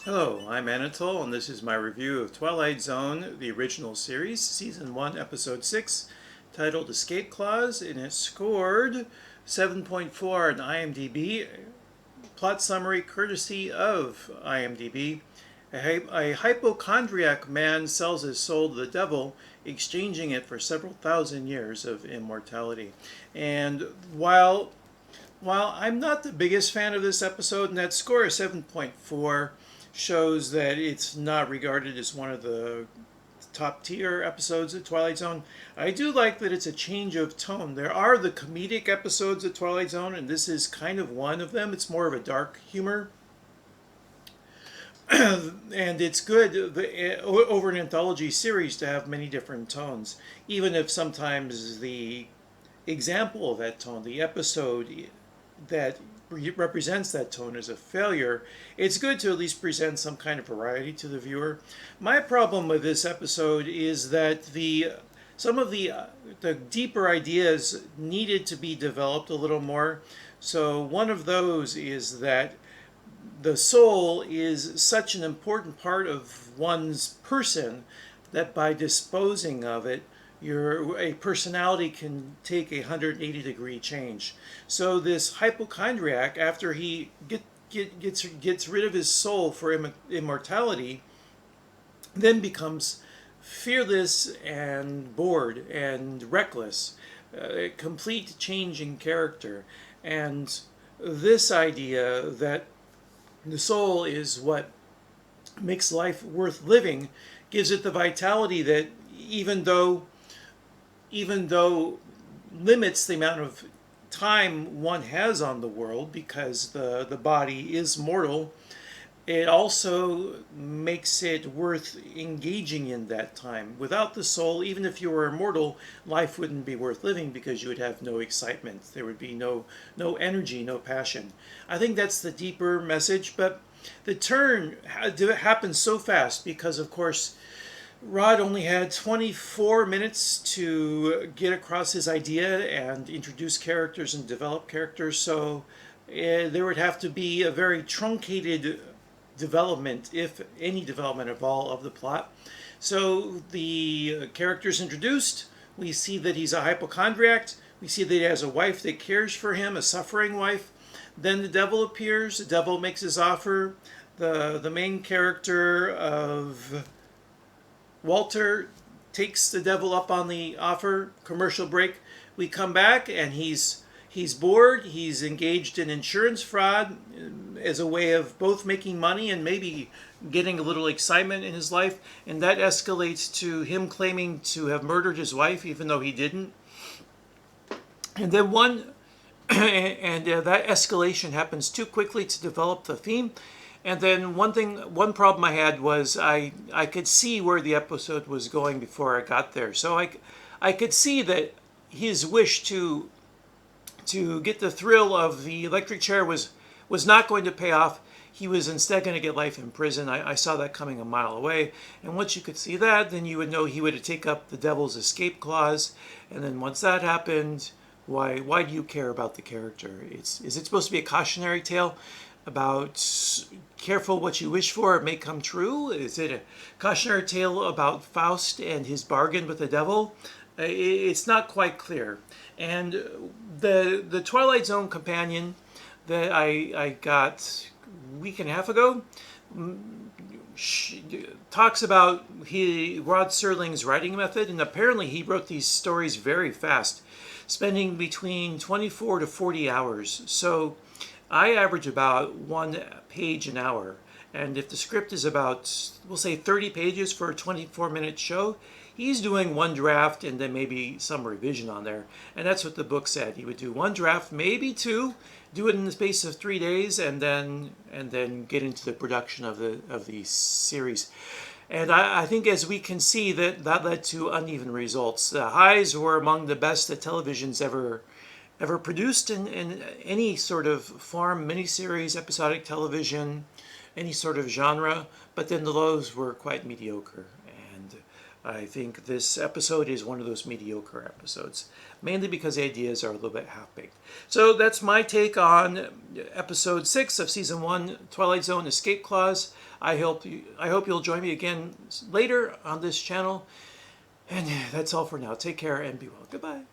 Hello, I'm Anatole, and this is my review of Twilight Zone, the original series, Season 1, Episode 6, titled Escape Clause, and it scored 7.4 on IMDb. Plot summary courtesy of IMDb. A hypochondriac man sells his soul to the devil, exchanging it for several thousand years of immortality. And while I'm not the biggest fan of this episode, and that score of 7.4 shows that it's not regarded as one of the top tier episodes of Twilight Zone, I do like that it's a change of tone. There are the comedic episodes of Twilight Zone, and this is kind of one of them. It's more of a dark humor. And it's good over an anthology series to have many different tones, even if sometimes the example of that tone, the episode that represents that tone as a failure, it's good to at least present some kind of variety to the viewer. My problem with this episode is that some of the deeper ideas needed to be developed a little more. So one of those is that the soul is such an important part of one's person that by disposing of it, a personality can take a 180-degree change. So this hypochondriac, after he gets rid of his soul for immortality, then becomes fearless and bored and reckless, a complete change in character. And this idea that the soul is what makes life worth living gives it the vitality that even though limits the amount of time one has on the world because the body is mortal, it also makes it worth engaging in that time. Without the soul, even if you were immortal, life wouldn't be worth living because you would have no excitement. There would be no energy, no passion. I think that's the deeper message, but the turn happens so fast because, of course, Rod only had 24 minutes to get across his idea and introduce characters and develop characters, so there would have to be a very truncated development, if any development at all, of the plot. So the characters introduced, we see that he's a hypochondriac, we see that he has a wife that cares for him, a suffering wife. Then the devil appears, the devil makes his offer. The main character of Walter takes the devil up on the offer. Commercial break. We come back and he's bored. He's engaged in insurance fraud as a way of both making money and maybe getting a little excitement in his life. And that escalates to him claiming to have murdered his wife, even though he didn't. And then that escalation happens too quickly to develop the theme. And then one problem I had was I could see where the episode was going before I got there. So I could see that his wish to get the thrill of the electric chair was not going to pay off. He was instead going to get life in prison. I saw that coming a mile away. And once you could see that, then you would know he would take up the devil's escape clause. And then once that happened, why do you care about the character? Is it supposed to be a cautionary tale about careful what you wish for, it may come true? Is it a cautionary tale about Faust and his bargain with the devil? It's not quite clear. And the Twilight Zone companion that I got a week and a half ago talks about Rod Serling's writing method, and apparently he wrote these stories very fast, spending between 24 to 40 hours. So I average about 1 page an hour. And if the script is about, we'll say 30 pages for a 24-minute show, he's doing one draft and then maybe some revision on there. And that's what the book said. He would do one draft, maybe two, do it in the space of 3 days, and then get into the production of the series. And I think, as we can see, that led to uneven results. The highs were among the best that television's ever produced in any sort of form, miniseries, episodic television, any sort of genre, but then the lows were quite mediocre. And I think this episode is one of those mediocre episodes, mainly because the ideas are a little bit half-baked. So that's my take on episode 6 of season 1, Twilight Zone Escape Clause. I hope you'll join me again later on this channel. And that's all for now. Take care and be well. Goodbye.